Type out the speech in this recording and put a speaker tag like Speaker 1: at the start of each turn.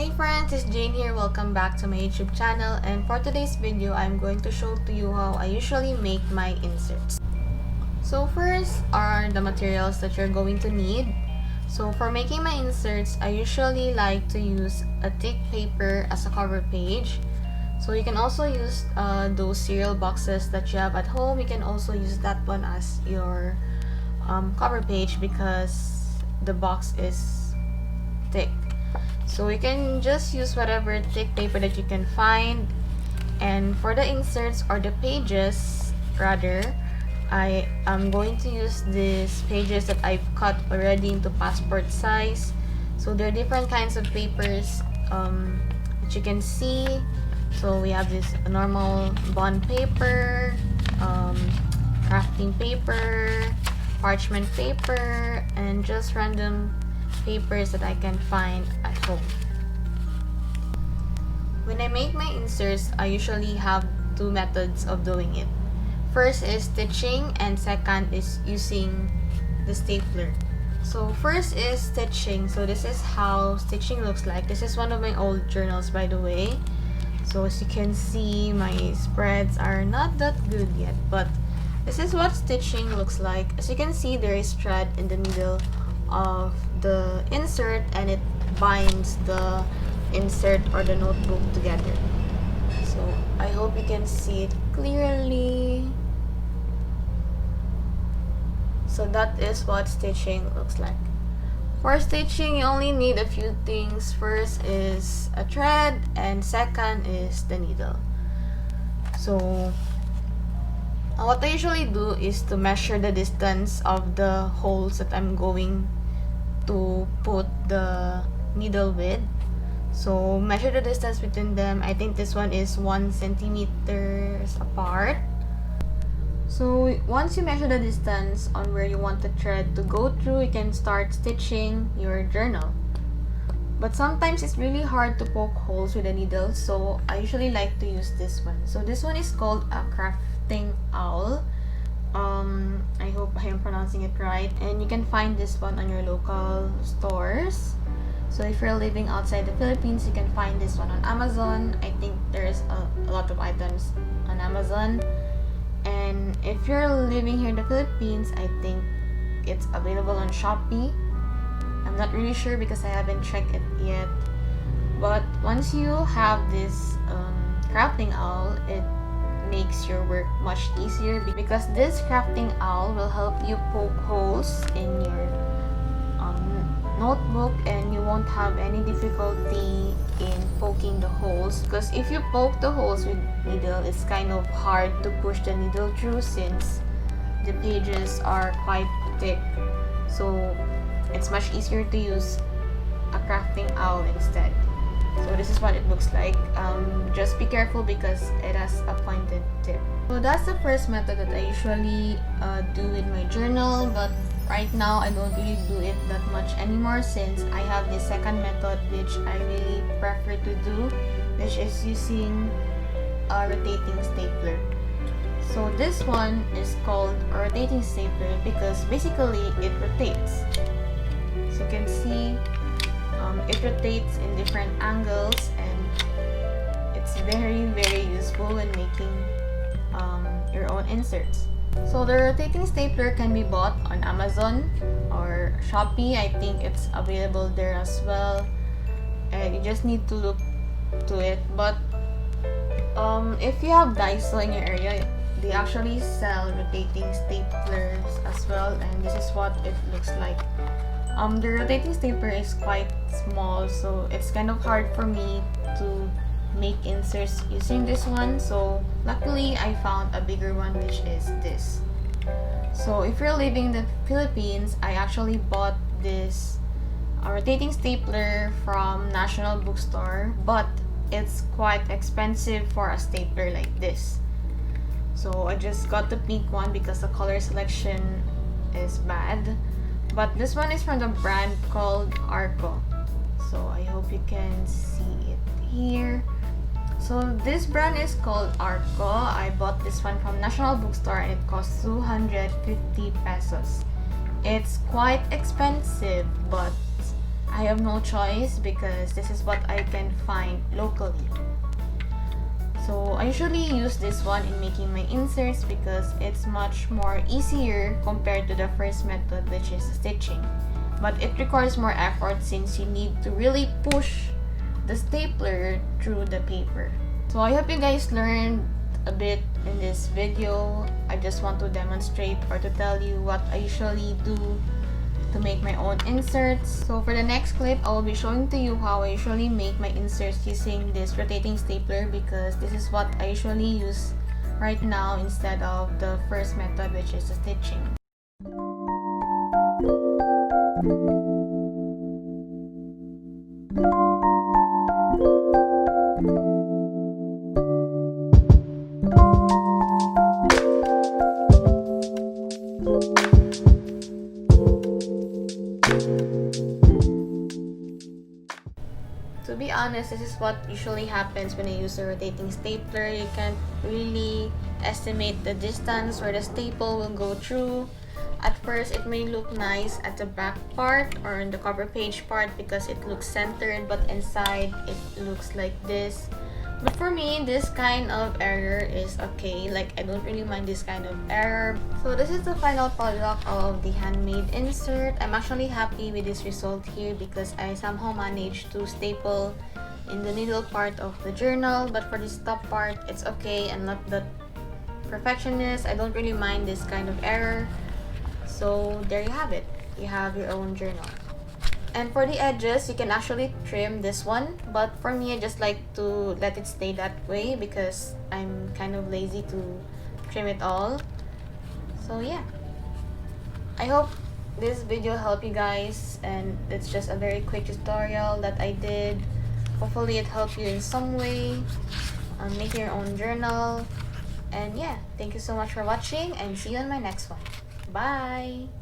Speaker 1: Hey friends, it's Jane here. Welcome back to my YouTube channel, and for today's video, I'm going to show to you how I usually make my inserts. So first are the materials that you're going to need. So for making my inserts, I usually like to use a thick paper as a cover page. So you can also use those cereal boxes that you have at home. You can also use that one as your cover page because the box is thick. So you can just use whatever thick paper that you can find. And for the inserts or the pages rather, I am going to use these pages that I've cut already into passport size. So there are different kinds of papers that you can see. So we have this normal bond paper, crafting paper, parchment paper, and just random papers that I can find at home. When I make my inserts, I usually have two methods of doing it. First is stitching, and second is using the stapler. So first is stitching. So this is how stitching looks like. This is one of my old journals, by the way. So as you can see, my spreads are not that good yet, but this is what stitching looks like. As you can see, there is thread in the middle of the insert, and it binds the insert or the notebook together. So I hope you can see it clearly. So that is what stitching looks like. For stitching, you only need a few things. First is a thread, and second is the needle. So what I usually do is to measure the distance of the holes that I'm going to put the needle with. So measure the distance between them. I think this one is 1 centimeter apart. So once you measure the distance on where you want the thread to go through, you can start stitching your journal. But sometimes it's really hard to poke holes with a needle, so I usually like to use this one. So this one is called a crafting owl. I hope I am pronouncing it right, and you can find this one on your local stores. So if you're living outside the Philippines, you can find this one on Amazon. I think there's a lot of items on Amazon. And if you're living here in the Philippines, I think it's available on Shopee. I'm not really sure because I haven't checked it yet. But once you have this crafting owl, it makes your work much easier because this crafting owl will help you poke holes in your notebook, and you won't have any difficulty in poking the holes, because if you poke the holes with needle, it's kind of hard to push the needle through since the pages are quite thick. So it's much easier to use a crafting owl instead. So this is what it looks like. Just be careful because it has a pointed tip. So that's the first method that I usually do with my journal, but right now I don't really do it that much anymore since I have the second method which I really prefer to do, which is using a rotating stapler. So this one is called a rotating stapler because basically it rotates. So you can see it rotates in different angles, and it's very useful when making your own inserts. So the rotating stapler can be bought on Amazon or Shopee. I think it's available there as well, and you just need to look to it. But if you have Daiso in your area, they actually sell rotating staplers as well, and this is what it looks like. The rotating stapler is quite small, so it's kind of hard for me to make inserts using this one. So luckily I found a bigger one, which is this. So if you're living in the Philippines, I actually bought this rotating stapler from National Bookstore, but it's quite expensive for a stapler like this. So I just got the pink one because the color selection is bad. But this one is from the brand called Arco. So I hope you can see it here. So this brand is called Arco. I bought this one from National Bookstore and it costs 250 pesos. It's quite expensive, but I have no choice because this is what I can find locally. So I usually use this one in making my inserts because it's much more easier compared to the first method, which is stitching. But it requires more effort since you need to really push the stapler through the paper. So I hope you guys learned a bit in this video. I just want to demonstrate or to tell you what I usually do to make my own inserts. So for the next clip, I will be showing to you how I usually make my inserts using this rotating stapler, because this is what I usually use right now instead of the first method, which is the stitching. To be honest, this is what usually happens when I use a rotating stapler. You can't really estimate the distance where the staple will go through. At first, it may look nice at the back part or in the cover page part because it looks centered, but inside it looks like this. But for me, this kind of error is okay. Like, I don't really mind this kind of error. So this is the final product of the handmade insert. I'm actually happy with this result here because I somehow managed to staple in the middle part of the journal. But for this top part, it's okay. I'm not that perfectionist. I don't really mind this kind of error. So there you have it. You have your own journal. And for the edges, you can actually trim this one, but for me, I just like to let it stay that way because I'm kind of lazy to trim it all. So yeah, I hope this video helped you guys, and it's just a very quick tutorial that I did. Hopefully it helped you in some way on making your own journal. And yeah, thank you so much for watching, and see you on my next one. Bye!